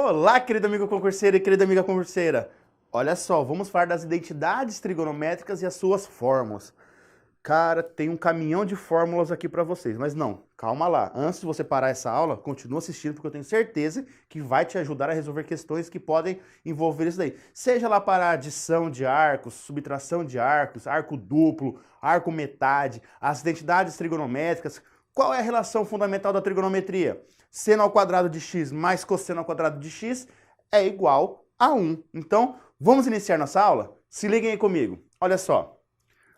Olá, querido amigo concurseiro e querida amiga concurseira. Olha só, vamos falar das identidades trigonométricas e as suas fórmulas. Cara, tem um caminhão de fórmulas aqui para vocês, mas não, calma lá. Antes de você parar essa aula, continua assistindo porque eu tenho certeza que vai te ajudar a resolver questões que podem envolver isso daí. Seja lá para adição de arcos, subtração de arcos, arco duplo, arco metade, as identidades trigonométricas. Qual é a relação fundamental da trigonometria? Seno ao quadrado de x mais cosseno ao quadrado de x é igual a 1. Então, vamos iniciar nossa aula? Se liguem aí comigo. Olha só.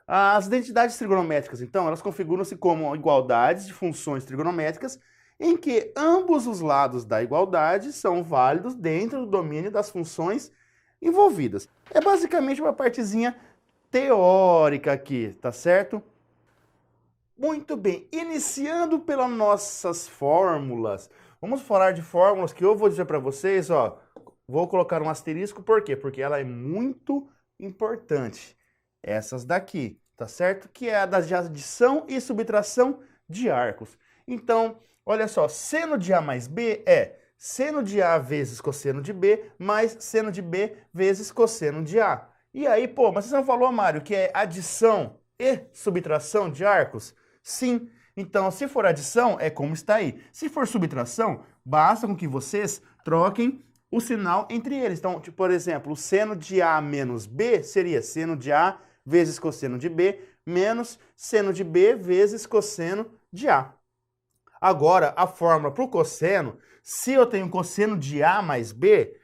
As identidades trigonométricas, então, elas configuram-se como igualdades de funções trigonométricas em que ambos os lados da igualdade são válidos dentro do domínio das funções envolvidas. É basicamente uma partezinha teórica aqui, tá certo? Muito bem, iniciando pelas nossas fórmulas. Vamos falar de fórmulas que eu vou dizer para vocês, ó. Vou colocar um asterisco, por quê? Porque ela é muito importante. Essas daqui, tá certo? Que é a da adição e subtração de arcos. Então, olha só, seno de A mais B é seno de A vezes cosseno de B mais seno de B vezes cosseno de A. E aí, pô, mas você não falou, Mário, que é adição e subtração de arcos? Sim. Então, se for adição, é como está aí. Se for subtração, basta com que vocês troquem o sinal entre eles. Então, tipo, por exemplo, o seno de A menos B seria seno de A vezes cosseno de B menos seno de B vezes cosseno de A. Agora, a fórmula para o cosseno, se eu tenho cosseno de A mais B,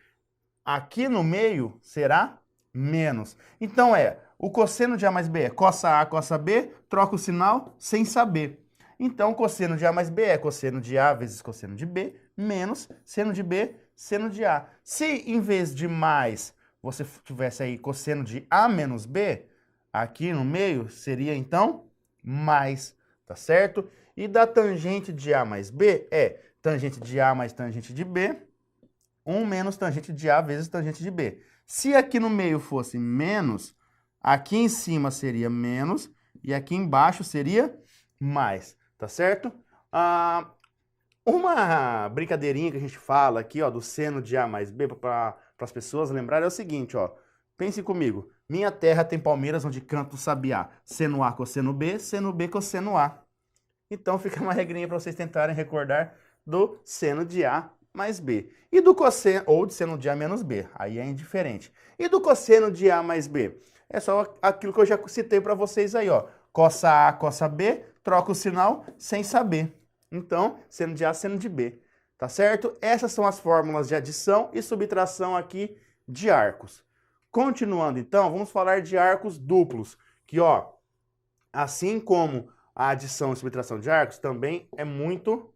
aqui no meio será menos. Então o cosseno de A mais B é cossa A, cossa B, troca o sinal sem saber. Então, cosseno de A mais B é cosseno de A vezes cosseno de B, menos seno de B, seno de A. Se em vez de mais, você tivesse aí cosseno de A menos B, aqui no meio seria, então, mais, tá certo? E da tangente de A mais B é tangente de A mais tangente de B, 1 menos tangente de A vezes tangente de B. Se aqui no meio fosse menos, aqui em cima seria menos e aqui embaixo seria mais, tá certo? Uma brincadeirinha que a gente fala aqui, ó, do seno de A mais B para as pessoas lembrarem é o seguinte, ó. Pense comigo. Minha terra tem palmeiras onde canta o sabiá. Seno A, cosseno B, cosseno A. Então fica uma regrinha para vocês tentarem recordar do seno de A mais B. E do cosseno, ou de seno de A menos B, aí é indiferente. E do cosseno de A mais B? É só aquilo que eu já citei para vocês aí, ó. Cossa A, cossa B, troca o sinal sem saber. Então, seno de A, seno de B, tá certo? Essas são as fórmulas de adição e subtração aqui de arcos. Continuando, então, vamos falar de arcos duplos, que, ó, assim como a adição e subtração de arcos, também é muito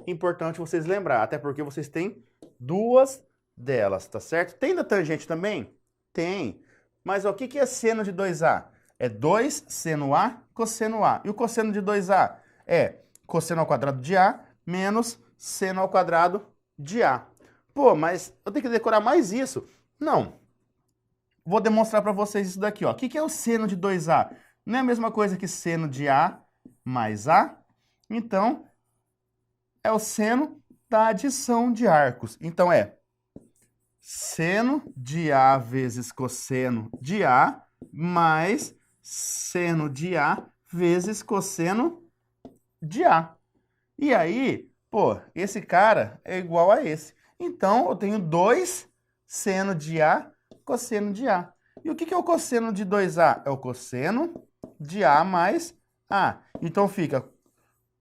importante vocês lembrar, até porque vocês têm duas delas, tá certo? Tem da tangente também? Tem. Mas ó, o que é seno de 2A? É 2 seno A, cosseno A. E o cosseno de 2A é cosseno ao quadrado de A menos seno ao quadrado de A. Pô, mas eu tenho que decorar mais isso. Não. Vou demonstrar para vocês isso daqui, ó. O que é o seno de 2A? Não é a mesma coisa que seno de A mais A? Então, é o seno da adição de arcos. Então, é seno de A vezes cosseno de A mais seno de A vezes cosseno de A. E aí, pô, esse cara é igual a esse. Então, eu tenho 2 seno de A, cosseno de A. E o que é o cosseno de 2A? É o cosseno de A mais A. Então, fica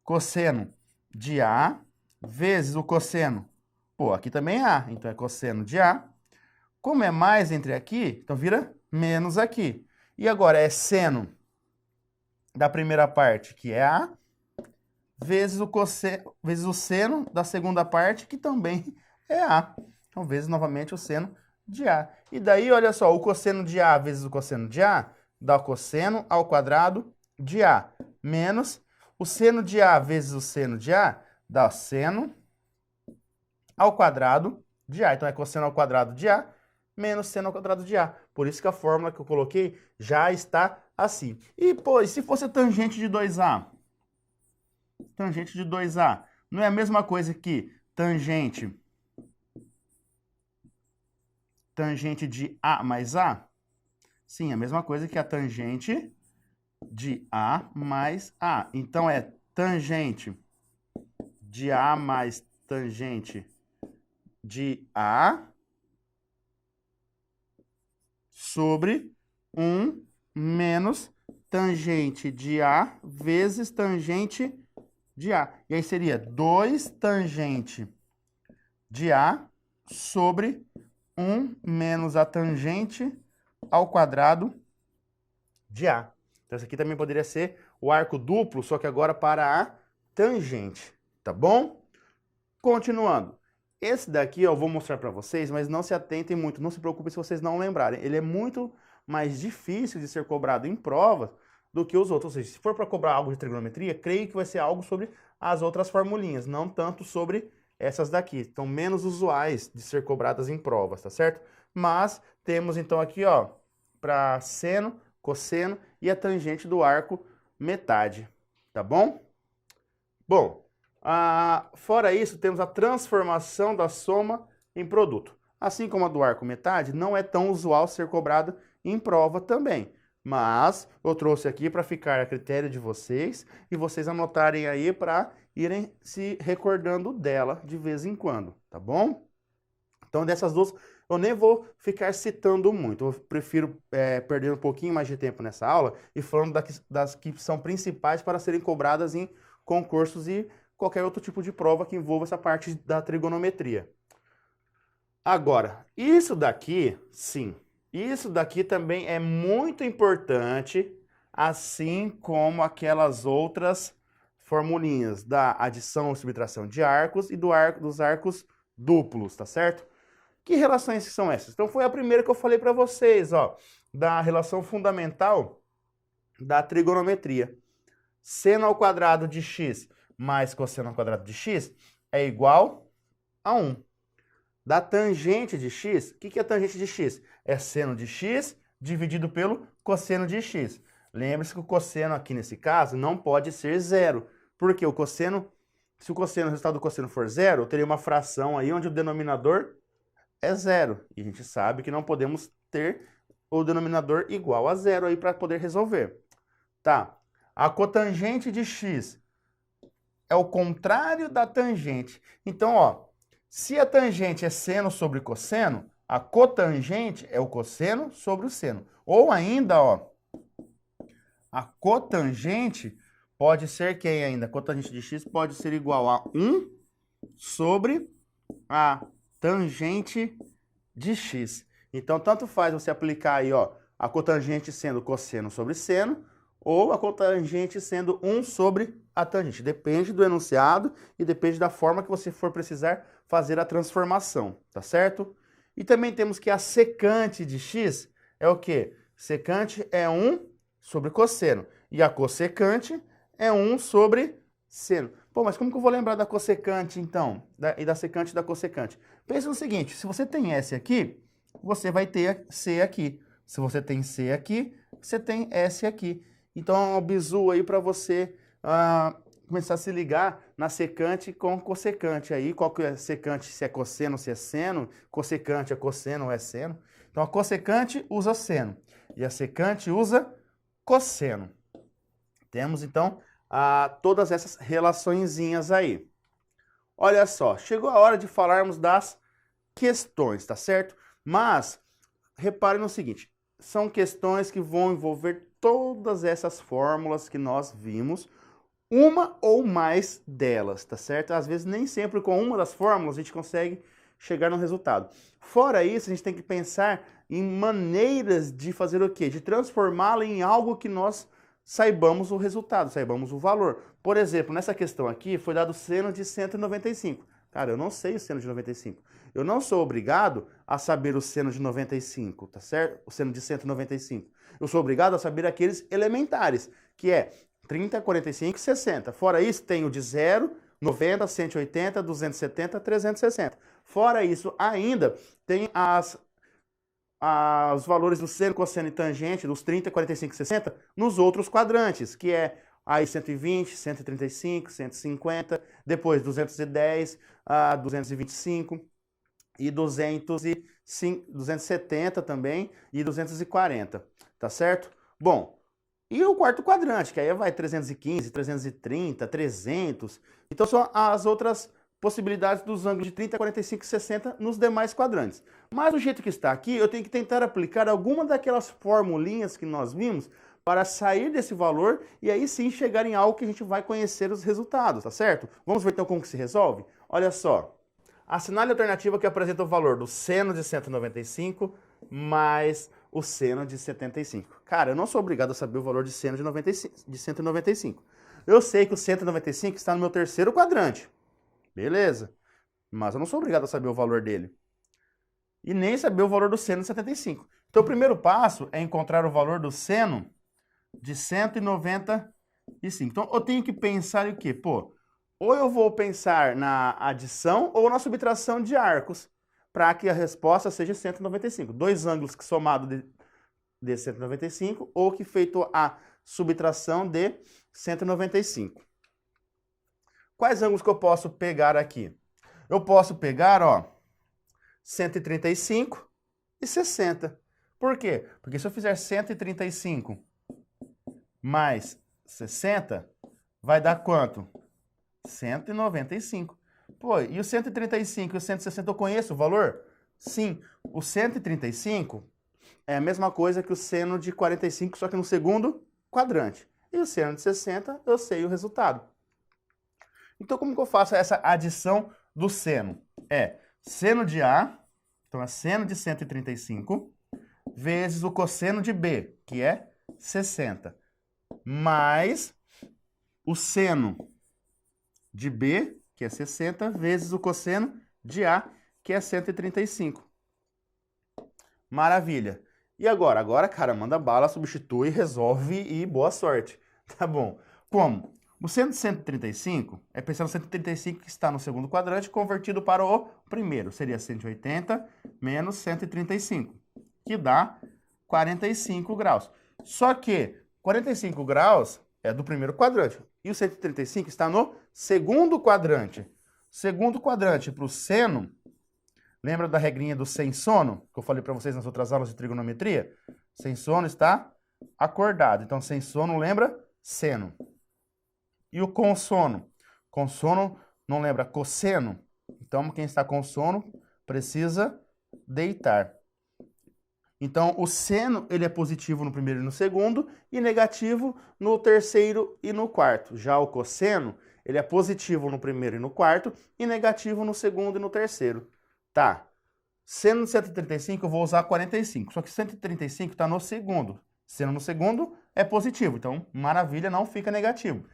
cosseno de A vezes o cosseno. Pô, aqui também é A, então é cosseno de A. Como é mais entre aqui, então vira menos aqui. E agora é seno da primeira parte, que é A, vezes o seno da segunda parte, que também é A. Então, vezes novamente o seno de A. E daí, olha só, o cosseno de A vezes o cosseno de A dá o cosseno ao quadrado de A, menos o seno de A vezes o seno de A dá seno ao quadrado de A. Então, é cosseno ao quadrado de A menos seno ao quadrado de A. Por isso que a fórmula que eu coloquei já está assim. E, pô, e se fosse tangente de 2A? Tangente de 2A não é a mesma coisa que tangente tangente de A mais A? Sim, a mesma coisa que a tangente de A mais A. Então, é tangente de A mais tangente de A sobre 1 menos tangente de A vezes tangente de A. E aí seria 2 tangente de A sobre 1 menos a tangente ao quadrado de A. Então, esse aqui também poderia ser o arco duplo, só que agora para a tangente, tá bom? Continuando. Esse daqui eu vou mostrar para vocês, mas não se atentem muito, não se preocupem se vocês não lembrarem. Ele é muito mais difícil de ser cobrado em provas do que os outros. Ou seja, se for para cobrar algo de trigonometria, creio que vai ser algo sobre as outras formulinhas, não tanto sobre essas daqui. Estão menos usuais de ser cobradas em provas, tá certo? Mas temos então aqui, ó, para seno, cosseno e a tangente do arco metade, tá bom? Bom, fora isso, temos a transformação da soma em produto. Assim como a do arco metade, não é tão usual ser cobrada em prova também. Mas eu trouxe aqui para ficar a critério de vocês e vocês anotarem aí para irem se recordando dela de vez em quando, tá bom? Então, dessas duas, eu nem vou ficar citando muito. Eu prefiro perder um pouquinho mais de tempo nessa aula e falando das que são principais para serem cobradas em concursos e qualquer outro tipo de prova que envolva essa parte da trigonometria. Agora, isso daqui, sim, isso daqui também é muito importante, assim como aquelas outras formulinhas da adição ou subtração de arcos e dos arcos duplos, tá certo? Que relações são essas? Então foi a primeira que eu falei para vocês, ó, da relação fundamental da trigonometria. Seno ao quadrado de x mais cosseno ao quadrado de x é igual a 1. Da tangente de x, o que é a tangente de x? É seno de x dividido pelo cosseno de x. Lembre-se que o cosseno aqui nesse caso não pode ser zero, porque o cosseno, se o resultado do cosseno for zero, eu teria uma fração aí onde o denominador é zero. E a gente sabe que não podemos ter o denominador igual a zero aí para poder resolver. Tá. A cotangente de x é o contrário da tangente. Então, ó, se a tangente é seno sobre cosseno, a cotangente é o cosseno sobre o seno. Ou ainda, ó, a cotangente pode ser quem ainda? A cotangente de x pode ser igual a 1 sobre a tangente de x. Então, tanto faz você aplicar aí, ó, a cotangente sendo cosseno sobre seno, ou a cotangente sendo 1 sobre a tangente. Depende do enunciado e depende da forma que você for precisar fazer a transformação, tá certo? E também temos que a secante de x é o quê? Secante é 1 sobre cosseno. E a cossecante é 1 sobre seno. Pô, mas como que eu vou lembrar da cossecante, então? E da secante e da cossecante? Pensa no seguinte, se você tem S aqui, você vai ter C aqui. Se você tem C aqui, você tem S aqui. Então, é um bizu aí para você começar a se ligar na secante com cossecante. Aí, qual que é secante, se é cosseno, se é seno. Cossecante é cosseno ou é seno. Então, a cossecante usa seno e a secante usa cosseno. Temos, então, todas essas relaçõezinhas aí. Olha só, chegou a hora de falarmos das questões, tá certo? Mas, repare no seguinte, são questões que vão envolver todas essas fórmulas que nós vimos, uma ou mais delas, tá certo? Às vezes, nem sempre com uma das fórmulas a gente consegue chegar no resultado. Fora isso, a gente tem que pensar em maneiras de fazer o quê? De transformá-la em algo que nós saibamos o resultado, saibamos o valor. Por exemplo, nessa questão aqui, foi dado seno de 195. Cara, eu não sei o seno de 95. Eu não sou obrigado a saber o seno de 95, tá certo? O seno de 195. Eu sou obrigado a saber aqueles elementares, que é 30, 45 e 60. Fora isso, tem o de 0, 90, 180, 270, 360. Fora isso, ainda tem os valores do seno, cosseno e tangente, dos 30, 45 e 60, nos outros quadrantes, que é aí 120, 135, 150, depois 210, 225. e 270 também, e 240, tá certo? Bom, e o quarto quadrante, que aí vai 315, 330, 300. Então são as outras possibilidades dos ângulos de 30, 45 e 60 nos demais quadrantes. Mas do jeito que está aqui, eu tenho que tentar aplicar alguma daquelas formulinhas que nós vimos para sair desse valor e aí sim chegar em algo que a gente vai conhecer os resultados, tá certo? Vamos ver então como que se resolve? Olha só, assinale a alternativa que apresenta o valor do seno de 195 mais o seno de 75. Cara, eu não sou obrigado a saber o valor de seno de 195. Eu sei que o 195 está no meu terceiro quadrante. Beleza. Mas eu não sou obrigado a saber o valor dele. E nem saber o valor do seno de 75. Então o primeiro passo é encontrar o valor do seno de 195. Então eu tenho que pensar em o quê? Pô, ou eu vou pensar na adição ou na subtração de arcos, para que a resposta seja 195. Dois ângulos que somado de 195 ou que feito a subtração de 195. Quais ângulos que eu posso pegar aqui? Eu posso pegar, ó, 135 e 60. Por quê? Porque se eu fizer 135 mais 60, vai dar quanto? 195. Pô, e o 135 e o 160 eu conheço o valor? Sim, o 135 é a mesma coisa que o seno de 45, só que no segundo quadrante. E o seno de 60, eu sei o resultado. Então, como que eu faço essa adição do seno? É seno de A, então é seno de 135, vezes o cosseno de B, que é 60, mais o seno de B, que é 60, vezes o cosseno de A, que é 135. Maravilha. E agora? Agora, cara, manda bala, substitui, resolve e boa sorte. Tá bom. Como? O seno de 135 é pensando no 135 que está no segundo quadrante, convertido para o primeiro. Seria 180 menos 135, que dá 45 graus. Só que 45 graus é do primeiro quadrante. E o 135 está no segundo quadrante. Segundo quadrante para o seno, lembra da regrinha do sem sono, que eu falei para vocês nas outras aulas de trigonometria? Sem sono está acordado. Então, sem sono lembra seno. E o com sono? Com sono não lembra cosseno? Então, quem está com sono precisa deitar. Então, o seno ele é positivo no primeiro e no segundo e negativo no terceiro e no quarto. Já o cosseno, ele é positivo no primeiro e no quarto e negativo no segundo e no terceiro. Tá. Seno de 135 eu vou usar 45, só que 135 está no segundo. Seno no segundo é positivo, então maravilha, não fica negativo.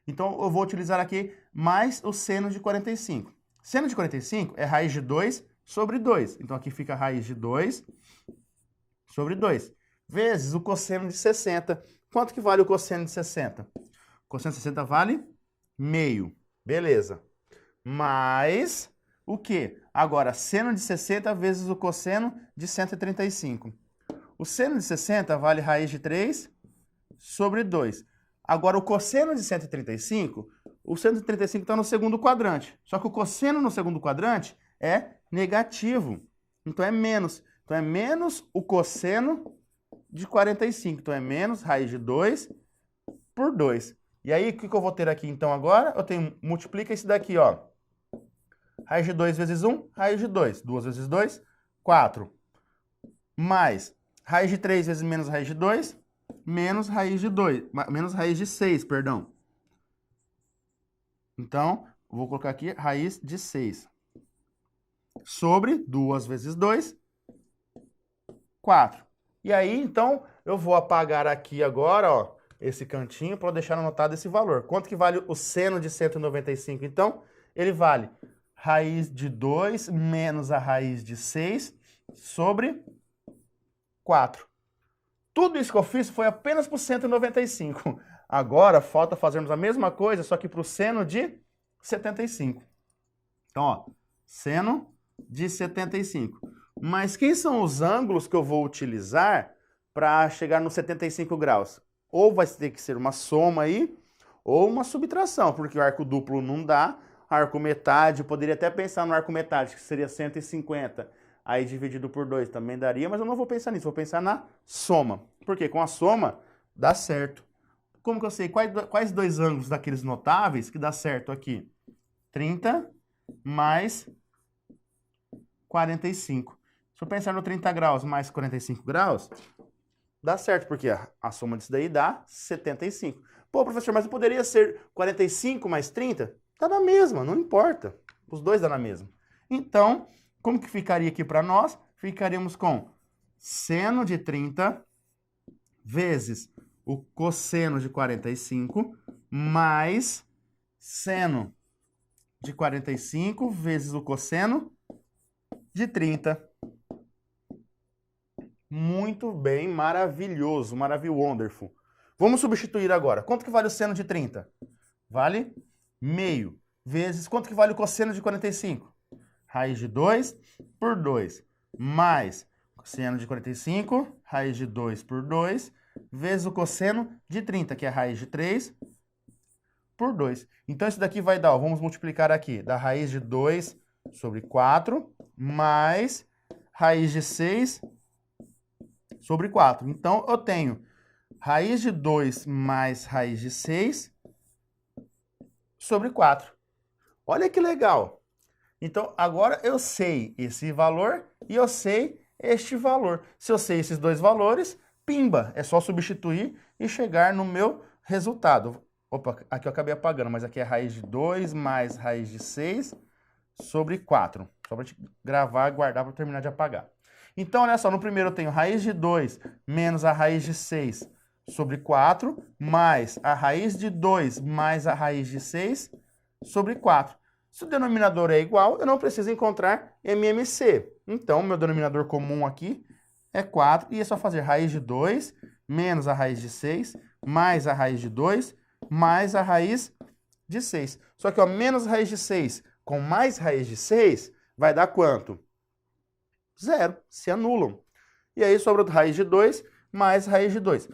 Então eu vou utilizar aqui mais o seno de 45. Seno de 45 é raiz de 2 sobre 2. Então aqui fica a raiz de 2 sobre 2, vezes o cosseno de 60. Quanto que vale o cosseno de 60? O cosseno de 60 vale meio. Beleza. Mais o quê? Agora, seno de 60 vezes o cosseno de 135. O seno de 60 vale raiz de 3 sobre 2. Agora, o cosseno de 135, o 135 está no segundo quadrante. Só que o cosseno no segundo quadrante é negativo. Então, é menos. Então, é menos o cosseno de 45. Então, é menos raiz de 2 por 2. E aí, o que eu vou ter aqui, então, agora? Eu tenho, multiplica isso daqui, ó. Raiz de 2 vezes 1, raiz de 2. 2 vezes 2, 4. Mais raiz de 3 vezes menos raiz de 2, menos raiz de 2. Menos raiz de 6, perdão. Então, vou colocar aqui raiz de 6. Sobre 2 vezes 2, 4. E aí, então, eu vou apagar aqui agora, ó, esse cantinho para deixar anotado esse valor. Quanto que vale o seno de 195, então? Ele vale raiz de 2 menos a raiz de 6 sobre 4. Tudo isso que eu fiz foi apenas para o 195. Agora, falta fazermos a mesma coisa, só que para o seno de 75. Então, ó, seno de 75. Mas quem são os ângulos que eu vou utilizar para chegar nos 75 graus? Ou vai ter que ser uma soma aí, ou uma subtração, porque o arco duplo não dá, arco metade, poderia até pensar no arco metade, que seria 150, aí dividido por 2 também daria, mas eu não vou pensar nisso, vou pensar na soma. Porque com a soma dá certo. Como que eu sei? Quais dois ângulos daqueles notáveis que dá certo aqui? 30 mais 45. Se eu pensar no 30 graus mais 45 graus, dá certo, porque a soma disso daí dá 75. Pô, professor, mas não poderia ser 45 mais 30? Tá na mesma, não importa. Os dois dão na mesma. Então, como que ficaria aqui para nós? Ficaríamos com seno de 30 vezes o cosseno de 45 mais seno de 45 vezes o cosseno de 30. Muito bem, maravilhoso, wonderful. Vamos substituir agora. Quanto que vale o seno de 30? Vale meio vezes quanto que vale o cosseno de 45? Raiz de 2 por 2 mais cosseno de 45, raiz de 2 por 2, vezes o cosseno de 30, que é raiz de 3 por 2. Então, isso daqui vai dar, ó, vamos multiplicar aqui, da raiz de 2 sobre 4, mais raiz de 6 sobre 4. Então, eu tenho raiz de 2 mais raiz de 6 sobre 4. Olha que legal. Então, agora eu sei esse valor e eu sei este valor. Se eu sei esses dois valores, pimba, é só substituir e chegar no meu resultado. Opa, aqui eu acabei apagando, mas aqui é raiz de 2 mais raiz de 6 sobre 4. Só para gente gravar e guardar para terminar de apagar. Então, olha só, no primeiro eu tenho raiz de 2 menos a raiz de 6 sobre 4, mais a raiz de 2 mais a raiz de 6 sobre 4. Se o denominador é igual, eu não preciso encontrar MMC. Então, meu denominador comum aqui é 4, e é só fazer raiz de 2 menos a raiz de 6, mais a raiz de 2, mais a raiz de 6. Só que, ó, menos raiz de 6 com mais raiz de 6 vai dar quanto? Zero, se anulam. E aí sobra raiz de 2 mais raiz de 2.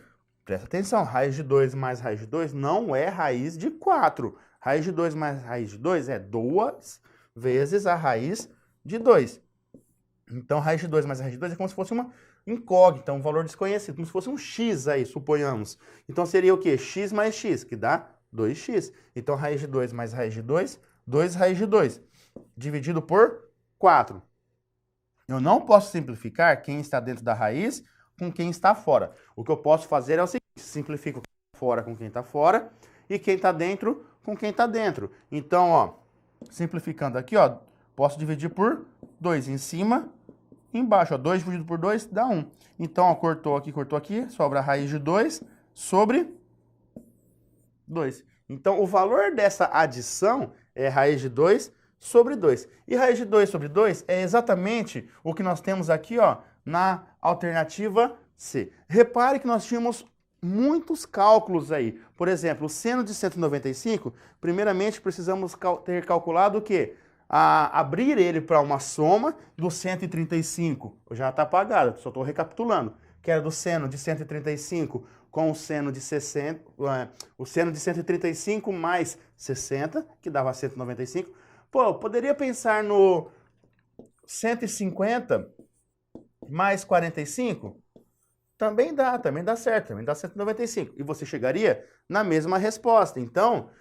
Presta atenção, raiz de 2 mais raiz de 2 não é raiz de 4. Raiz de 2 mais raiz de 2 é 2 vezes a raiz de 2. Então, raiz de 2 mais raiz de 2 é como se fosse uma incógnita, um valor desconhecido, como se fosse um x aí, suponhamos. Então, seria o quê? X mais x, que dá 2x. Então, raiz de 2 mais raiz de 2, 2 raiz de 2, dividido por 4. Eu não posso simplificar quem está dentro da raiz com quem está fora. O que eu posso fazer é o seguinte, simplifico quem está fora com quem está fora e quem está dentro com quem está dentro. Então, ó, simplificando aqui, ó, posso dividir por 2 em cima e embaixo. Ó, 2 dividido por 2 dá 1. Então, ó, cortou aqui, sobra a raiz de 2 sobre 2. Então, o valor dessa adição é raiz de 2 sobre 2. E raiz de 2 sobre 2 é exatamente o que nós temos aqui, ó, na alternativa C. Repare que nós tínhamos muitos cálculos aí. Por exemplo, o seno de 195, primeiramente precisamos ter calculado o quê? Abrir ele para uma soma do 135. Já está apagado, só estou recapitulando. Que era do seno de 135 com o seno de 60, o seno de 135 mais 60, que dava 195. Pô, eu poderia pensar no 150 mais 45? Também dá certo, também dá 195. E você chegaria na mesma resposta. Então,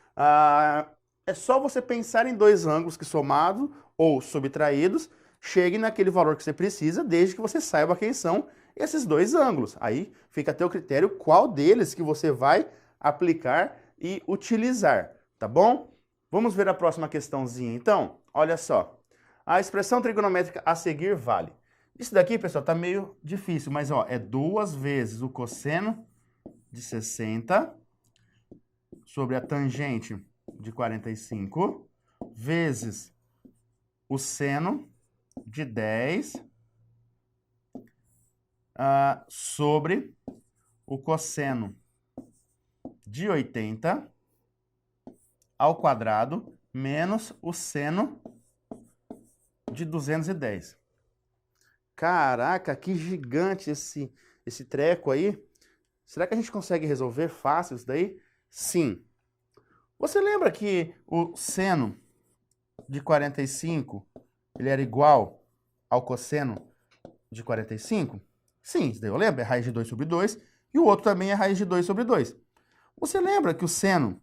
é só você pensar em dois ângulos que somados ou subtraídos cheguem naquele valor que você precisa, desde que você saiba quem são esses dois ângulos. Aí fica a teu critério qual deles que você vai aplicar e utilizar, tá bom? Vamos ver a próxima questãozinha, então. Olha só. A expressão trigonométrica a seguir vale. Isso daqui, pessoal, tá meio difícil, mas ó, é 2 vezes o cosseno de 60 sobre a tangente de 45 vezes o seno de 10 sobre o cosseno de 80 ao quadrado menos o seno de 210. Caraca, que gigante esse treco aí. Será que a gente consegue resolver fácil isso daí? Sim. Você lembra que o seno de 45, ele era igual ao cosseno de 45? Sim, isso daí eu lembro, é raiz de 2 sobre 2, e o outro também é raiz de 2 sobre 2. Você lembra que o seno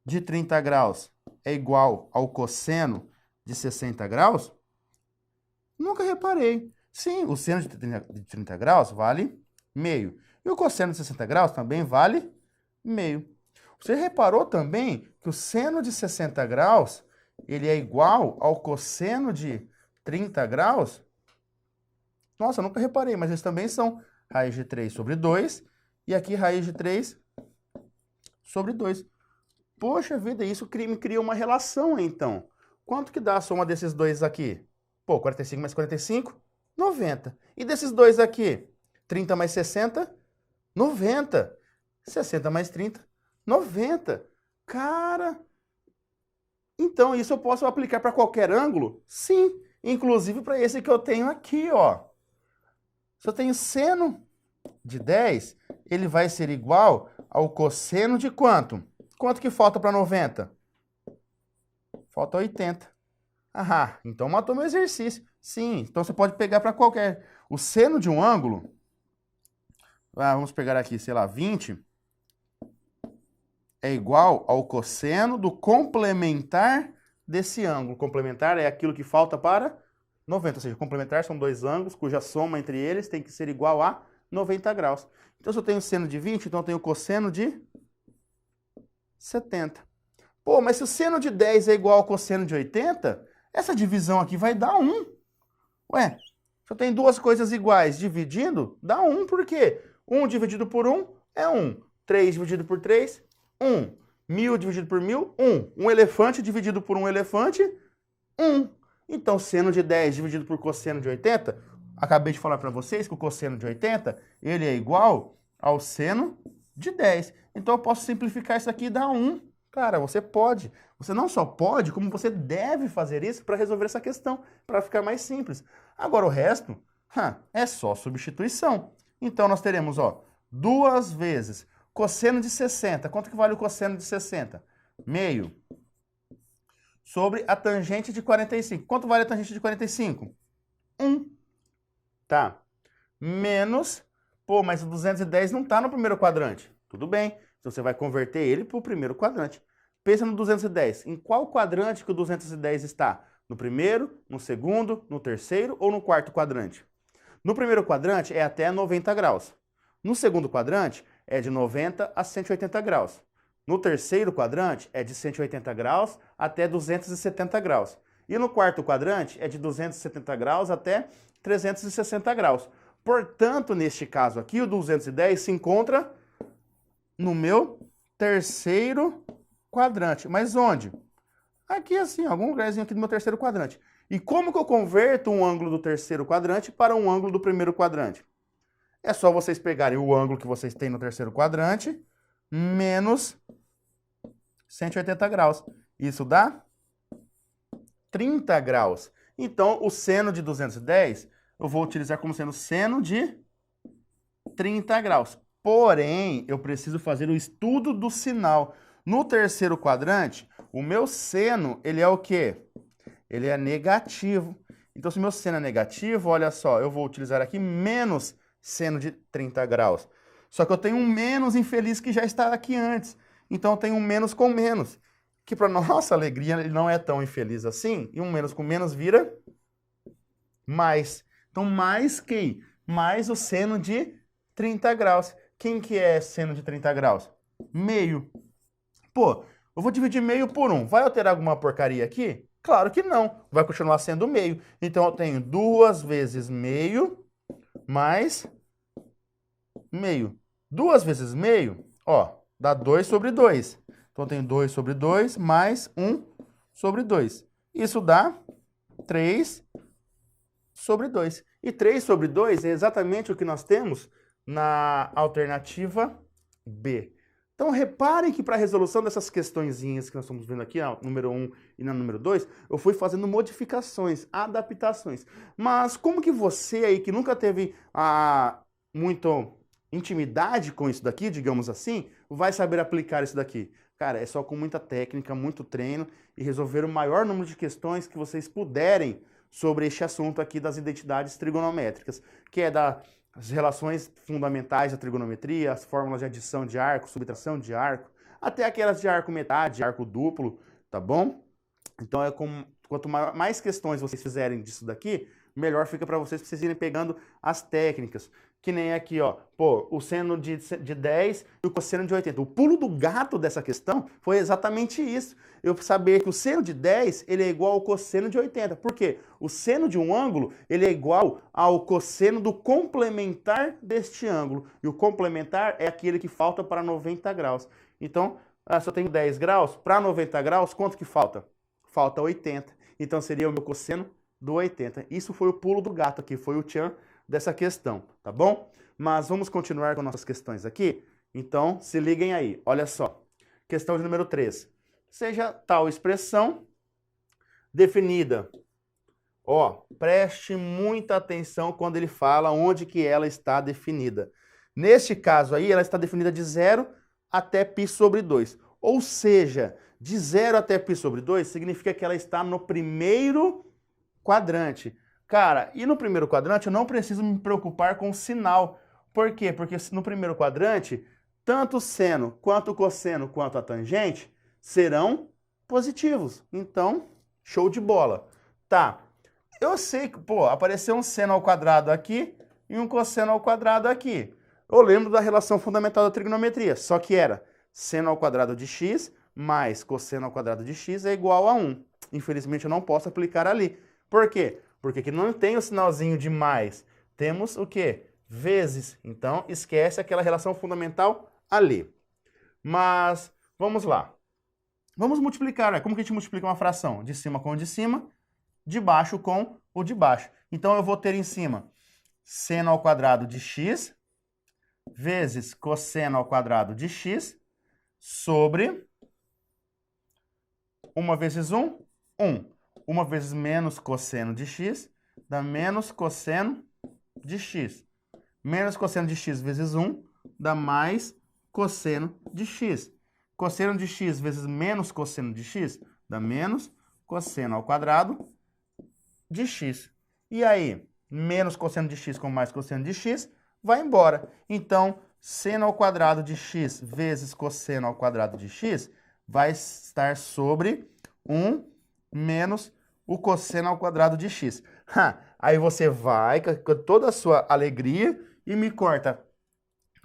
de 30 graus é igual ao cosseno de 60 graus? Nunca reparei. Sim, o seno de 30 graus vale meio. E o cosseno de 60 graus também vale meio. Você reparou também que o seno de 60 graus, ele é igual ao cosseno de 30 graus? Nossa, eu nunca reparei, mas eles também são raiz de 3 sobre 2, e aqui raiz de 3 sobre 2. Poxa vida, isso me cria uma relação, então. Quanto que dá a soma desses dois aqui? Pô, 45 mais 45, 90. E desses dois aqui? 30 mais 60, 90. 60 mais 30, 90. Cara, então isso eu posso aplicar para qualquer ângulo? Sim, inclusive para esse que eu tenho aqui, ó. Se eu tenho seno de 10, ele vai ser igual ao cosseno de quanto? Quanto que falta para 90? Falta 80. Ah, então matou meu exercício. Sim, então você pode pegar para qualquer. O seno de um ângulo, vamos pegar aqui, sei lá, 20, é igual ao cosseno do complementar desse ângulo. Complementar é aquilo que falta para 90, ou seja, complementar são dois ângulos cuja soma entre eles tem que ser igual a 90 graus. Então, se eu tenho seno de 20, então eu tenho cosseno de 70. Pô, mas se o seno de 10 é igual ao cosseno de 80, essa divisão aqui vai dar 1. Ué, se eu tenho duas coisas iguais dividindo, dá 1, por quê? 1 dividido por 1 é 1. 3 dividido por 3, 1. 1000 dividido por 1000, 1. Um elefante dividido por um elefante, 1. Então, seno de 10 dividido por cosseno de 80, acabei de falar para vocês que o cosseno de 80, ele é igual ao seno de 10. Então, eu posso simplificar isso aqui e dar 1. Cara, você pode. Você não só pode, como você deve fazer isso para resolver essa questão, para ficar mais simples. Agora, o resto é só substituição. Então, nós teremos, ó, 2 vezes cosseno de 60. Quanto que vale o cosseno de 60? Meio. Sobre a tangente de 45. Quanto vale a tangente de 45? 1. Tá. Menos, pô, mas o 210 não está no primeiro quadrante. Tudo bem. Então você vai converter ele para o primeiro quadrante. Pensa no 210. Em qual quadrante que o 210 está? No primeiro, no segundo, no terceiro ou no quarto quadrante? No primeiro quadrante é até 90 graus. No segundo quadrante é de 90 a 180 graus. No terceiro quadrante é de 180 graus até 270 graus. E no quarto quadrante é de 270 graus até 360 graus. Portanto, neste caso aqui, o 210 se encontra no meu terceiro quadrante. Mas onde? Aqui assim, algum lugarzinho aqui do meu terceiro quadrante. E como que eu converto um ângulo do terceiro quadrante para um ângulo do primeiro quadrante? É só vocês pegarem o ângulo que vocês têm no terceiro quadrante menos 180 graus. Isso dá 30 graus. Então, o seno de 210, eu vou utilizar como sendo seno de 30 graus. Porém, eu preciso fazer o estudo do sinal. No terceiro quadrante, o meu seno, ele é o quê? Ele é negativo. Então, se o meu seno é negativo, olha só, eu vou utilizar aqui menos seno de 30 graus. Só que eu tenho um menos infeliz que já está aqui antes. Então, eu tenho um menos com menos. Que, para nossa alegria, ele não é tão infeliz assim. E um menos com menos vira mais. Então, mais quem? Mais o seno de 30 graus. Quem que é seno de 30 graus? Meio. Pô, eu vou dividir meio por 1. Vai alterar alguma porcaria aqui? Claro que não. Vai continuar sendo meio. Então, eu tenho 2 vezes meio mais meio. 2 vezes meio, ó, dá 2 sobre 2. Então, eu tenho 2 sobre 2 mais 1 sobre 2. Isso dá 3 sobre 2. E 3 sobre 2 é exatamente o que nós temos na alternativa B. Então, reparem que para a resolução dessas questõezinhas que nós estamos vendo aqui, na número 1 e na número 2, eu fui fazendo modificações, adaptações. Mas como que você aí, que nunca teve muito intimidade com isso daqui, digamos assim, vai saber aplicar isso daqui? Cara, é só com muita técnica, muito treino e resolver o maior número de questões que vocês puderem sobre este assunto aqui das identidades trigonométricas, que é das relações fundamentais da trigonometria, as fórmulas de adição de arco, subtração de arco, até aquelas de arco metade, arco duplo, tá bom? Então, quanto mais questões vocês fizerem disso daqui, melhor fica para vocês irem pegando as técnicas. Que nem aqui, ó, pô, o seno de 10 e o cosseno de 80. O pulo do gato dessa questão foi exatamente isso. Eu saber que o seno de 10, ele é igual ao cosseno de 80. Por quê? O seno de um ângulo, ele é igual ao cosseno do complementar deste ângulo. E o complementar é aquele que falta para 90 graus. Então, se eu tenho 10 graus, para 90 graus, quanto que falta? Falta 80. Então, seria o meu cosseno do 80. Isso foi o pulo do gato aqui, foi o tchan dessa questão, tá bom? Mas vamos continuar com nossas questões aqui? Então, se liguem aí. Olha só. Questão de número 3. Seja tal expressão definida. Ó, preste muita atenção quando ele fala onde que ela está definida. Neste caso aí, ela está definida de 0 até π sobre 2. Ou seja, de 0 até π sobre 2 significa que ela está no primeiro quadrante. Cara, e no primeiro quadrante eu não preciso me preocupar com o sinal. Por quê? Porque no primeiro quadrante, tanto o seno, quanto o cosseno, quanto a tangente serão positivos. Então, show de bola. Tá, eu sei que, pô, apareceu um seno ao quadrado aqui e um cosseno ao quadrado aqui. Eu lembro da relação fundamental da trigonometria, só que era seno ao quadrado de x mais cosseno ao quadrado de x é igual a 1. Infelizmente eu não posso aplicar ali. Por quê? Porque aqui não tem o sinalzinho de mais. Temos o quê? Vezes. Então, esquece aquela relação fundamental ali. Mas, vamos lá. Vamos multiplicar, né? Como que a gente multiplica uma fração? De cima com o de cima, de baixo com o de baixo. Então, eu vou ter em cima seno ao quadrado de x vezes cosseno ao quadrado de x sobre 1 vezes 1, 1. 1 vezes menos cosseno de x dá menos cosseno de x. Menos cosseno de x vezes 1 dá mais cosseno de x. Cosseno de x vezes menos cosseno de x dá menos cosseno ao quadrado de x. E aí, menos cosseno de x com mais cosseno de x vai embora. Então, seno ao quadrado de x vezes cosseno ao quadrado de x vai estar sobre 1 menos o cosseno ao quadrado de x. Aí você vai com toda a sua alegria e me corta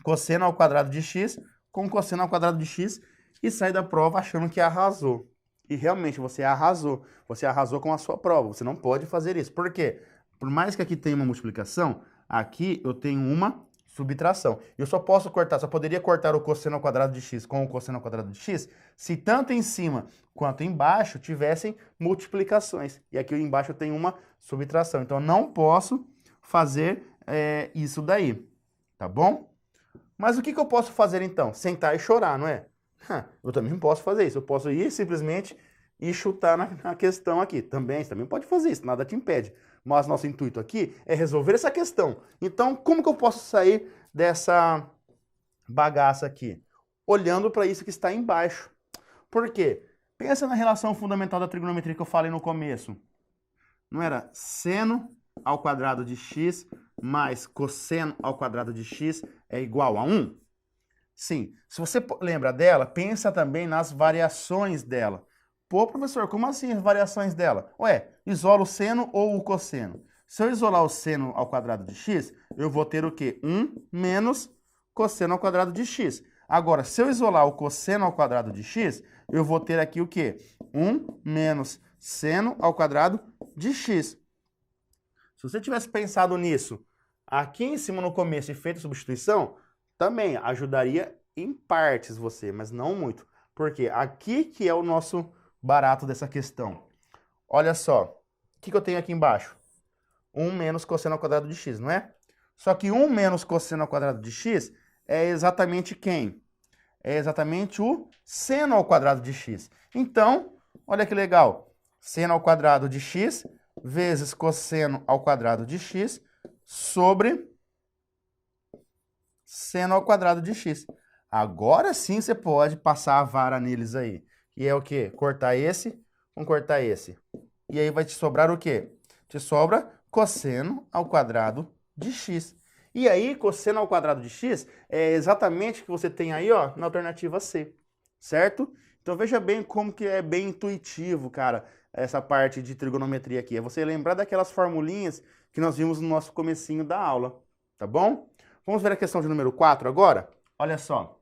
cosseno ao quadrado de x com cosseno ao quadrado de x e sai da prova achando que arrasou. E realmente você arrasou. Você arrasou com a sua prova. Você não pode fazer isso. Por quê? Por mais que aqui tenha uma multiplicação, aqui eu tenho uma subtração. Eu só posso cortar, só poderia cortar o cosseno ao quadrado de x com o cosseno ao quadrado de x se tanto em cima quanto embaixo tivessem multiplicações. E aqui embaixo eu tenho uma subtração. Então, eu não posso fazer isso daí, tá bom? Mas o que eu posso fazer então? Sentar e chorar, não é? Eu também posso fazer isso. Eu posso ir simplesmente e chutar na questão aqui. Você também pode fazer isso, nada te impede. Mas nosso intuito aqui é resolver essa questão. Então, como que eu posso sair dessa bagaça aqui? Olhando para isso que está embaixo. Por quê? Pensa na relação fundamental da trigonometria que eu falei no começo. Não era seno ao quadrado de x mais cosseno ao quadrado de x é igual a 1? Sim. Se você lembra dela, pensa também nas variações dela. Pô, professor, como assim as variações dela? Ué, isola o seno ou o cosseno? Se eu isolar o seno ao quadrado de x, eu vou ter o quê? 1 menos cosseno ao quadrado de x. Agora, se eu isolar o cosseno ao quadrado de x, eu vou ter aqui o quê? 1 menos seno ao quadrado de x. Se você tivesse pensado nisso aqui em cima no começo e feito a substituição, também ajudaria em partes você, mas não muito. Porque aqui que é o nosso barato dessa questão. Olha só, o que eu tenho aqui embaixo? 1 menos cosseno ao quadrado de x, não é? Só que 1 menos cosseno ao quadrado de x é exatamente quem? É exatamente o seno ao quadrado de x. Então, olha que legal. Seno ao quadrado de x vezes cosseno ao quadrado de x sobre seno ao quadrado de x. Agora sim você pode passar a vara neles aí. E é o quê? Cortar esse, vamos cortar esse. E aí vai te sobrar o quê? Te sobra cosseno ao quadrado de x. E aí, cosseno ao quadrado de x é exatamente o que você tem aí, ó, na alternativa C, certo? Então veja bem como que é bem intuitivo, cara, essa parte de trigonometria aqui. É você lembrar daquelas formulinhas que nós vimos no nosso comecinho da aula, tá bom? Vamos ver a questão de número 4 agora? Olha só.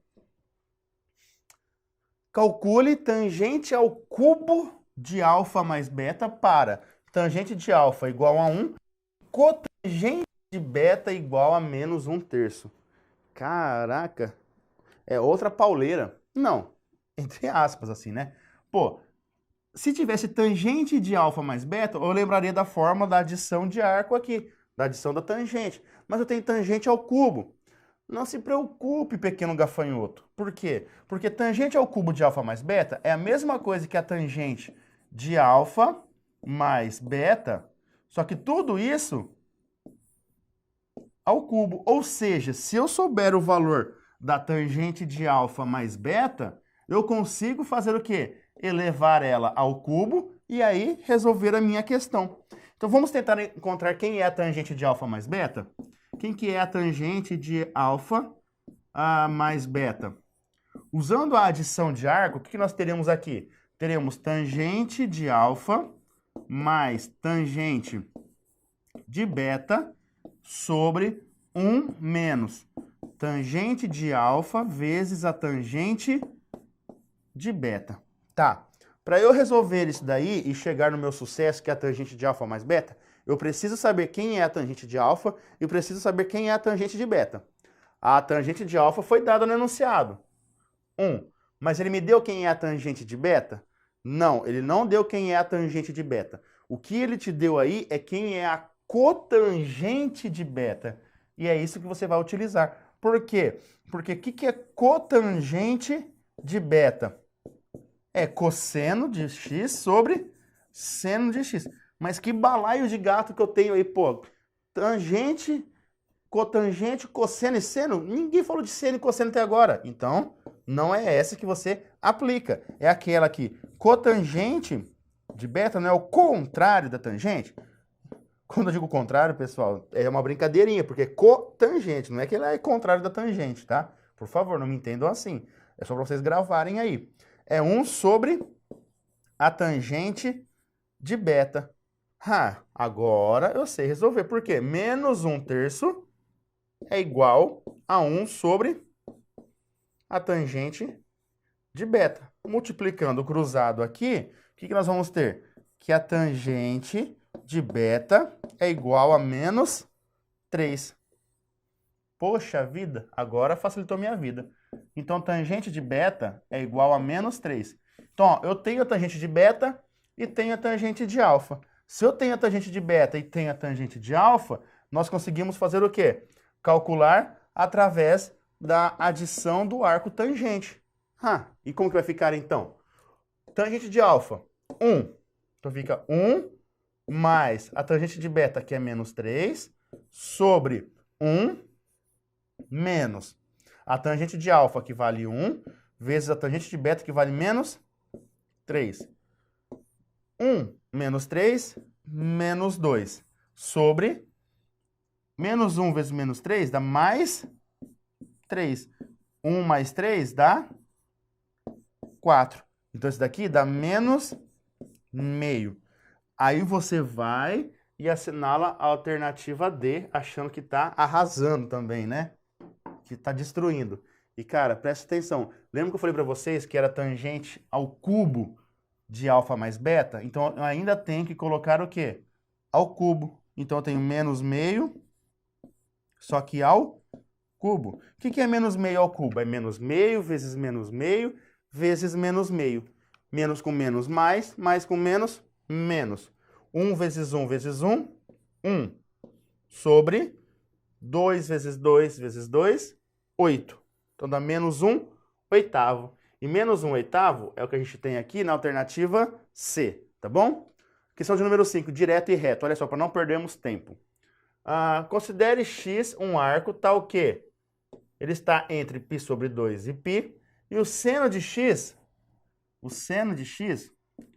Calcule tangente ao cubo de alfa mais beta para tangente de alfa igual a 1, cotangente de beta igual a menos 1/3. Caraca, é outra pauleira. Não, entre aspas assim, né? Pô, se tivesse tangente de alfa mais beta, eu lembraria da fórmula da adição de arco aqui, da adição da tangente. Mas eu tenho tangente ao cubo. Não se preocupe, pequeno gafanhoto. Por quê? Porque tangente ao cubo de alfa mais beta é a mesma coisa que a tangente de alfa mais beta, só que tudo isso ao cubo. Ou seja, se eu souber o valor da tangente de alfa mais beta, eu consigo fazer o quê? Elevar ela ao cubo e aí resolver a minha questão. Então vamos tentar encontrar quem é a tangente de alfa mais beta? Quem que é a tangente de alfa mais beta? Usando a adição de arco, o que nós teremos aqui? Teremos tangente de alfa mais tangente de beta sobre 1 menos tangente de alfa vezes a tangente de beta. Tá, para eu resolver isso daí e chegar no meu sucesso, que é a tangente de alfa mais beta, eu preciso saber quem é a tangente de alfa e preciso saber quem é a tangente de beta. A tangente de alfa foi dada no enunciado, 1. Mas ele me deu quem é a tangente de beta? Não, ele não deu quem é a tangente de beta. O que ele te deu aí é quem é a cotangente de beta. E é isso que você vai utilizar. Por quê? Porque o que é cotangente de beta? É cosseno de x sobre seno de x. Mas que balaio de gato que eu tenho aí, pô. Tangente, cotangente, cosseno e seno? Ninguém falou de seno e cosseno até agora. Então, não é essa que você aplica. É aquela que cotangente de beta não é o contrário da tangente. Quando eu digo contrário, pessoal, é uma brincadeirinha, porque cotangente, não é que ela é contrário da tangente, tá? Por favor, não me entendam assim. É só para vocês gravarem aí. É 1 sobre a tangente de beta. Agora eu sei resolver. Por quê? Menos 1/3 é igual a 1 sobre a tangente de beta. Multiplicando o cruzado aqui, o que nós vamos ter? Que a tangente de beta é igual a menos 3. Poxa vida, agora facilitou minha vida. Então, tangente de beta é igual a menos 3. Então, ó, eu tenho a tangente de beta e tenho a tangente de alfa. Se eu tenho a tangente de beta e tenho a tangente de alfa, nós conseguimos fazer o quê? Calcular através da adição do arco tangente. E como que vai ficar então? Tangente de alfa, 1. Então fica 1 mais a tangente de beta, que é menos 3, sobre 1 menos a tangente de alfa, que vale 1, vezes a tangente de beta, que vale menos 3. 1 menos 3, menos 2, sobre menos 1 vezes menos 3 dá mais 3. 1 mais 3 dá 4. Então, esse daqui dá menos meio. Aí você vai e assinala a alternativa D, achando que está arrasando também, né? Que está destruindo. E, cara, presta atenção. Lembra que eu falei para vocês que era tangente ao cubo de alfa mais beta? Então, eu ainda tenho que colocar o quê? Ao cubo. Então, eu tenho menos meio, só que ao cubo. O que é menos meio ao cubo? É menos meio vezes menos meio vezes menos meio. Menos com menos mais, mais com menos, menos. 1 vezes 1 vezes 1, 1. Sobre 2 vezes 2 vezes 2, 8. Então dá menos 1 oitavo. E menos 1 oitavo é o que a gente tem aqui na alternativa C, tá bom? Questão de número 5, direto e reto. Olha só, para não perdermos tempo. Considere X um arco tal que ele está entre π sobre 2 e π, e o seno de x,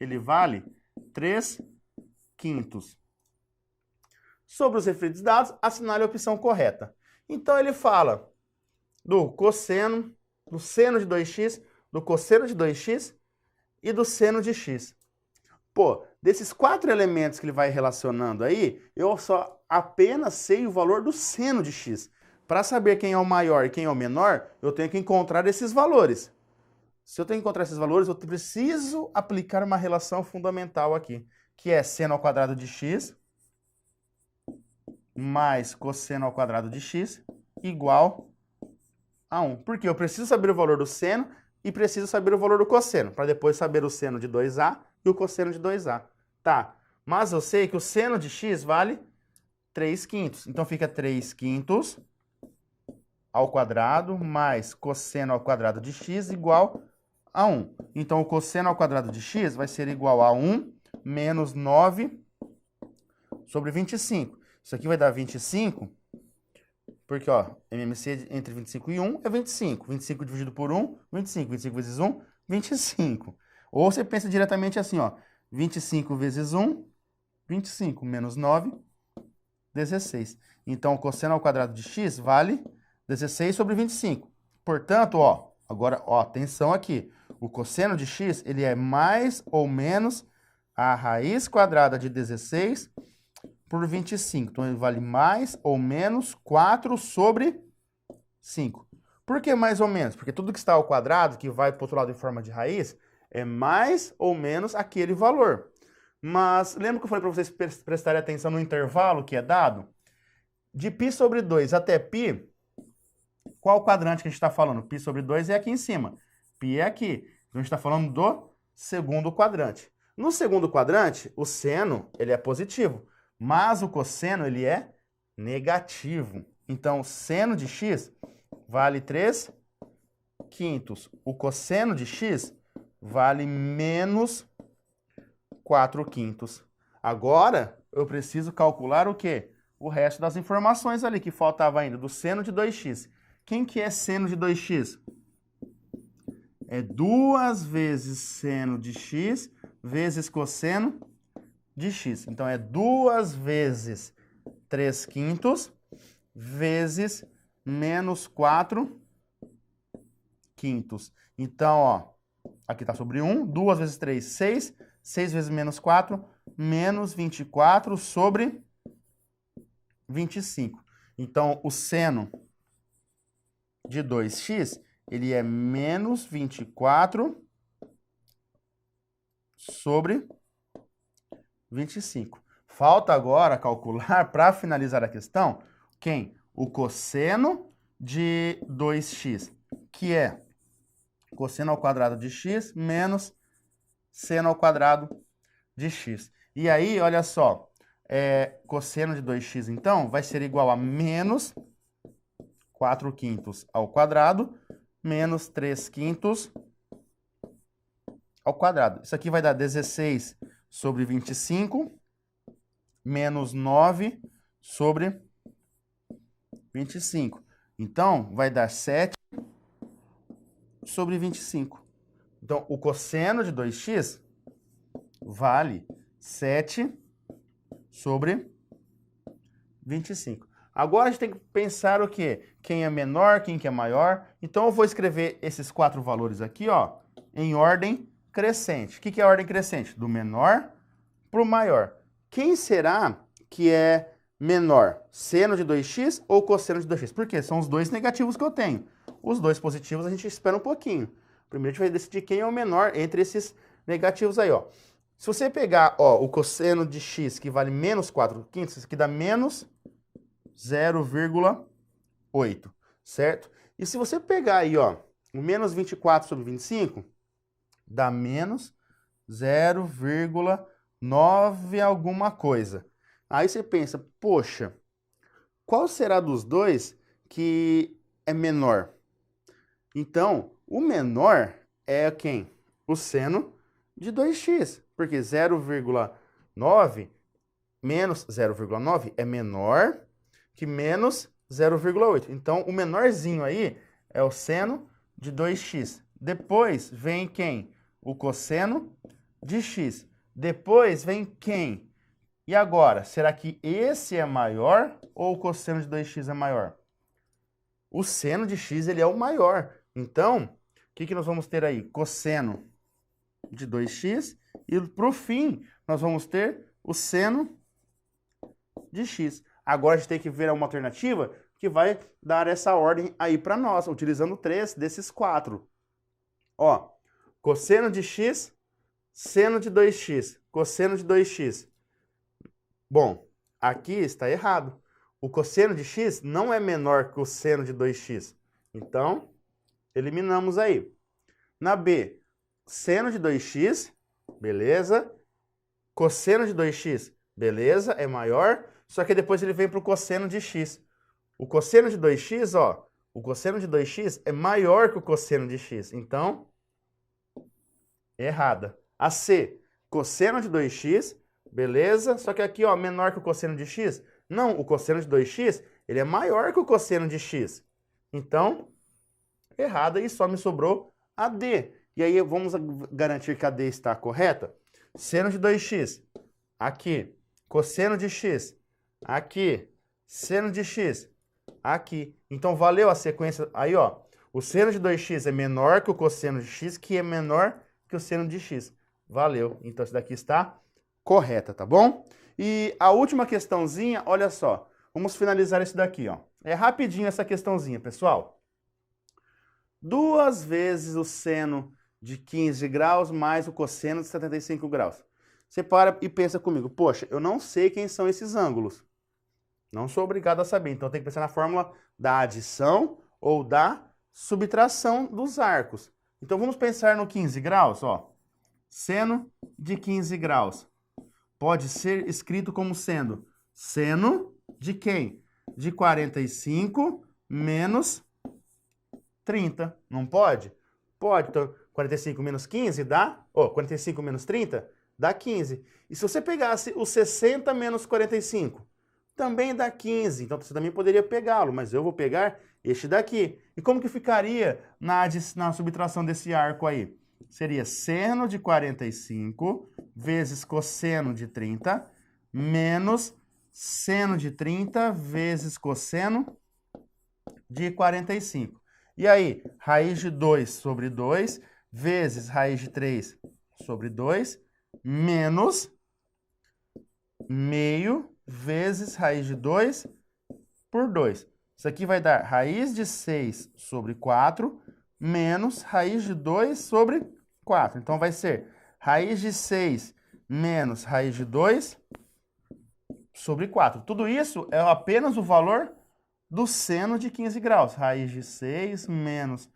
ele vale 3/5. Sobre os referidos dados, assinale a opção correta. Então, ele fala do cosseno, do seno de 2x, do cosseno de 2x e do seno de x. Pô, desses 4 elementos que ele vai relacionando aí, eu só apenas sei o valor do seno de x. Para saber quem é o maior e quem é o menor, eu tenho que encontrar esses valores. Se eu tenho que encontrar esses valores, eu preciso aplicar uma relação fundamental aqui, que é seno ao quadrado de x mais cosseno ao quadrado de x igual a 1. Porque eu preciso saber o valor do seno e preciso saber o valor do cosseno, para depois saber o seno de 2a e o cosseno de 2a. Tá, mas eu sei que o seno de x vale 3/5. Então fica 3/5 ao quadrado mais cosseno ao quadrado de x igual a 1. Então o cosseno ao quadrado de x vai ser igual a 1 menos 9 sobre 25. Isso aqui vai dar 25, porque, ó, MMC entre 25 e 1 é 25. 25 dividido por 1, 25. 25 vezes 1, 25. Ou você pensa diretamente assim, ó, 25 vezes 1, 25, menos 9, 16. Então, o cosseno ao quadrado de x vale 16 sobre 25. Portanto, ó, agora, ó, atenção aqui. O cosseno de x, ele é mais ou menos a raiz quadrada de 16 por 25. Então, ele vale mais ou menos 4 sobre 5. Por que mais ou menos? Porque tudo que está ao quadrado, que vai para o outro lado em forma de raiz, é mais ou menos aquele valor. Mas lembra que eu falei para vocês prestarem atenção no intervalo que é dado? De π sobre 2 até π, qual quadrante que a gente está falando? Π sobre 2 é aqui em cima. Π é aqui. Então, a gente está falando do segundo quadrante. No segundo quadrante, o seno ele é positivo, mas o cosseno ele é negativo. Então, seno de x vale 3/5. O cosseno de x vale menos 4/5. Agora, eu preciso calcular o quê? O resto das informações ali que faltava ainda, do seno de 2x. Quem que é seno de 2x? É 2 vezes seno de x vezes cosseno de x. Então, é 2 vezes 3/5 vezes menos 4/5. Então, ó, aqui está sobre 1. 2 vezes 3, 6. 6 vezes menos 4, menos 24 sobre 25. Então, o seno de 2x, ele é menos 24 sobre 25. Falta agora calcular, para finalizar a questão, quem? O cosseno de 2x, que é cosseno ao quadrado de x menos seno ao quadrado de x. E aí, olha só, cosseno de 2x, então, vai ser igual a menos 4/5 ao quadrado menos 3/5 ao quadrado. Isso aqui vai dar 16 sobre 25 menos 9 sobre 25. Então, vai dar 7 sobre 25. Então, o cosseno de 2x vale 7 sobre 25. Agora, a gente tem que pensar o quê? Quem é menor, quem que é maior. Então, eu vou escrever esses 4 valores aqui, ó, em ordem crescente. O que que é ordem crescente? Do menor para o maior. Quem será que é menor? Seno de 2x ou cosseno de 2x? Por quê? São os dois negativos que eu tenho. Os dois positivos a gente espera um pouquinho. Primeiro a gente vai decidir quem é o menor entre esses negativos aí, ó. Se você pegar, ó, o cosseno de x, que vale menos 4/5, isso aqui dá menos 0,8, certo? E se você pegar aí, ó, o menos 24 sobre 25, dá menos 0,9 alguma coisa. Aí você pensa, poxa, qual será dos dois que é menor? Então, o menor é quem? O seno de 2x, porque 0,9 menos 0,9 é menor que menos 0,8. Então, o menorzinho aí é o seno de 2x. Depois vem quem? O cosseno de x. Depois vem quem? E agora, será que esse é maior ou o cosseno de 2x é maior? O seno de x ele é o maior. Então, o que nós vamos ter aí? Cosseno de 2x e, por fim, nós vamos ter o seno de x. Agora a gente tem que ver uma alternativa que vai dar essa ordem aí para nós, utilizando 3 desses 4. Ó, cosseno de x, seno de 2x, cosseno de 2x. Bom, aqui está errado. O cosseno de x não é menor que o seno de 2x. Então, eliminamos aí. Na B, seno de 2x, beleza. Cosseno de 2x, beleza, é maior. Só que depois ele vem para o cosseno de x. O cosseno de 2x, ó, o cosseno de 2x é maior que o cosseno de x. Então, errada. A C, cosseno de 2x, beleza. Só que aqui, ó, menor que o cosseno de x. Não, o cosseno de 2x, ele é maior que o cosseno de x. Então, errada e só me sobrou a D. E aí, vamos garantir que a D está correta? Seno de 2x, aqui. Cosseno de x, aqui. Seno de x, aqui. Então, valeu a sequência. Aí, ó, o seno de 2x é menor que o cosseno de x, que é menor que o seno de x. Valeu. Então, isso daqui está correta, tá bom? E a última questãozinha, olha só. Vamos finalizar isso daqui, ó. É rapidinho essa questãozinha, pessoal. 2 vezes o seno de 15 graus mais o cosseno de 75 graus. Você para e pensa comigo, poxa, eu não sei quem são esses ângulos. Não sou obrigado a saber, então tem que pensar na fórmula da adição ou da subtração dos arcos. Então vamos pensar no 15 graus, ó. Seno de 15 graus. Pode ser escrito como sendo seno de quem? De 45 menos 30. Não pode? Pode. Então, 45 menos 15 dá... 45 menos 30 dá 15. E se você pegasse o 60 menos 45, também dá 15. Então, você também poderia pegá-lo, mas eu vou pegar este daqui. E como que ficaria na subtração desse arco aí? Seria seno de 45 vezes cosseno de 30 menos seno de 30 vezes cosseno de 45. E aí, raiz de 2 sobre 2 vezes raiz de 3 sobre 2 menos meio vezes raiz de 2 por 2. Isso aqui vai dar raiz de 6 sobre 4 menos raiz de 2 sobre 4. Então, vai ser raiz de 6 menos raiz de 2 sobre 4. Tudo isso é apenas o valor do seno de 15 graus. Raiz de 6 menos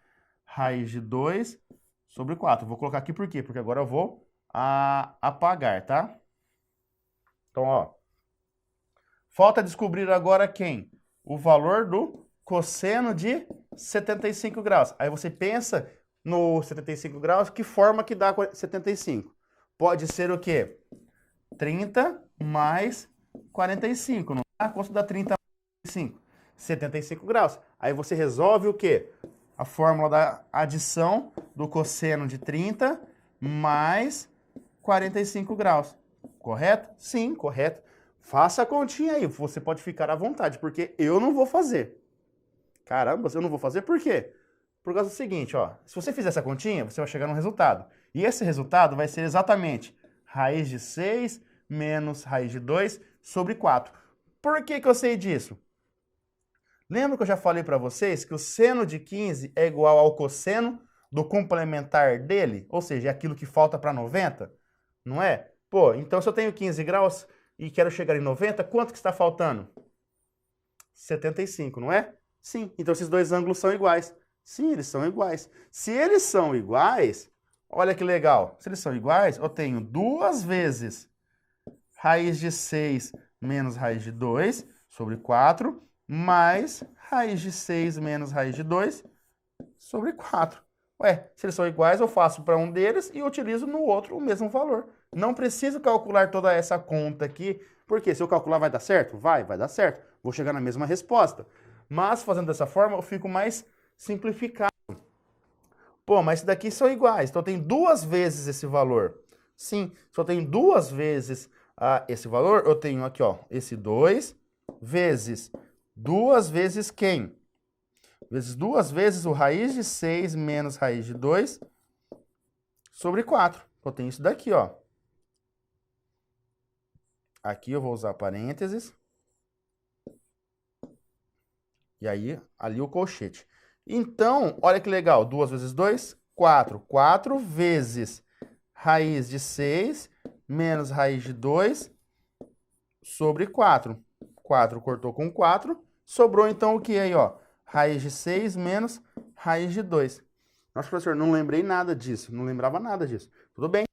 raiz de 2 sobre 4. Vou colocar aqui por quê? Porque agora eu vou apagar, tá? Então, ó. Falta descobrir agora quem? O valor do cosseno de 75 graus. Aí você pensa no 75 graus, que forma que dá 75? Pode ser o quê? 30 mais 45, não dá? Quanto dá 30 mais 45? 75 graus. Aí você resolve o quê? A fórmula da adição do cosseno de 30 mais 45 graus. Correto? Sim, correto. Faça a continha aí, você pode ficar à vontade, porque eu não vou fazer. Caramba, eu não vou fazer por quê? Por causa do seguinte, ó. Se você fizer essa continha, você vai chegar num resultado. E esse resultado vai ser exatamente raiz de 6 menos raiz de 2 sobre 4. Por que que eu sei disso? Lembra que eu já falei para vocês que o seno de 15 é igual ao cosseno do complementar dele? Ou seja, é aquilo que falta para 90, não é? Pô, então se eu tenho 15 graus e quero chegar em 90, quanto que está faltando? 75, não é? Sim, então esses dois ângulos são iguais. Sim, eles são iguais. Se eles são iguais, olha que legal. Se eles são iguais, eu tenho 2 vezes raiz de 6 menos raiz de 2 sobre 4, mais raiz de 6 menos raiz de 2 sobre 4. Ué, se eles são iguais, eu faço para um deles e utilizo no outro o mesmo valor. Não preciso calcular toda essa conta aqui, porque se eu calcular vai dar certo? Vai dar certo. Vou chegar na mesma resposta. Mas fazendo dessa forma eu fico mais simplificado. Pô, mas isso daqui são iguais, então tem 2 vezes esse valor. Sim, se eu tenho 2 vezes esse valor, eu tenho aqui, ó, esse 2 vezes 2 vezes quem? Vezes 2 vezes o raiz de 6 menos raiz de 2 sobre 4. Eu tenho isso daqui, ó. Aqui eu vou usar parênteses. E aí, ali o colchete. Então, olha que legal. 2 vezes 2, 4. 4 vezes raiz de 6 menos raiz de 2 sobre 4. 4 cortou com 4. Sobrou então o que aí, ó? Raiz de 6 menos raiz de 2. Nossa, professor, não lembrei nada disso. Não lembrava nada disso. Tudo bem.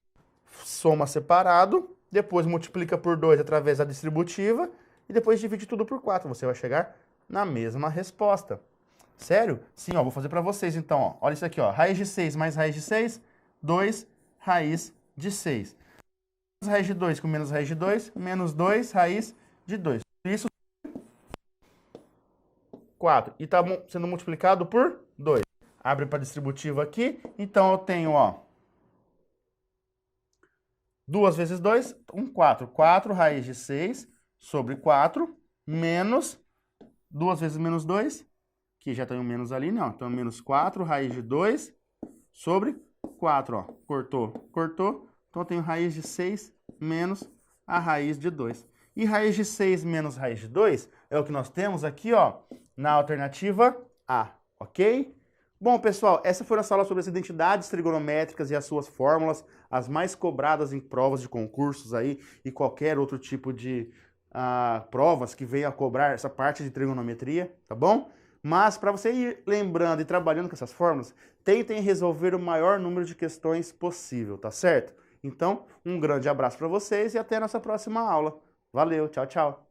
Soma separado. Depois multiplica por 2 através da distributiva. E depois divide tudo por 4. Você vai chegar na mesma resposta. Sério? Sim, ó, vou fazer para vocês então, ó. Olha isso aqui, ó. Raiz de 6 mais raiz de 6, 2 raiz de 6. Menos raiz de 2 com menos raiz de 2, menos 2 raiz de 2. Isso 4. E tá sendo multiplicado por 2. Abre para distributiva aqui. Então eu tenho, ó, 2 vezes 2, 4. 4 raiz de 6 sobre 4, menos 2 vezes menos 2, que já tem um menos ali, não. Então, menos 4 raiz de 2 sobre 4, ó. Cortou, cortou. Então, eu tenho raiz de 6 menos a raiz de 2. E raiz de 6 menos raiz de 2 é o que nós temos aqui, ó, na alternativa A, ok? Bom, pessoal, essa foi a nossa aula sobre as identidades trigonométricas e as suas fórmulas, as mais cobradas em provas de concursos aí e qualquer outro tipo de provas que venham a cobrar essa parte de trigonometria, tá bom? Mas para você ir lembrando e trabalhando com essas fórmulas, tentem resolver o maior número de questões possível, tá certo? Então, um grande abraço para vocês e até a nossa próxima aula. Valeu, tchau, tchau!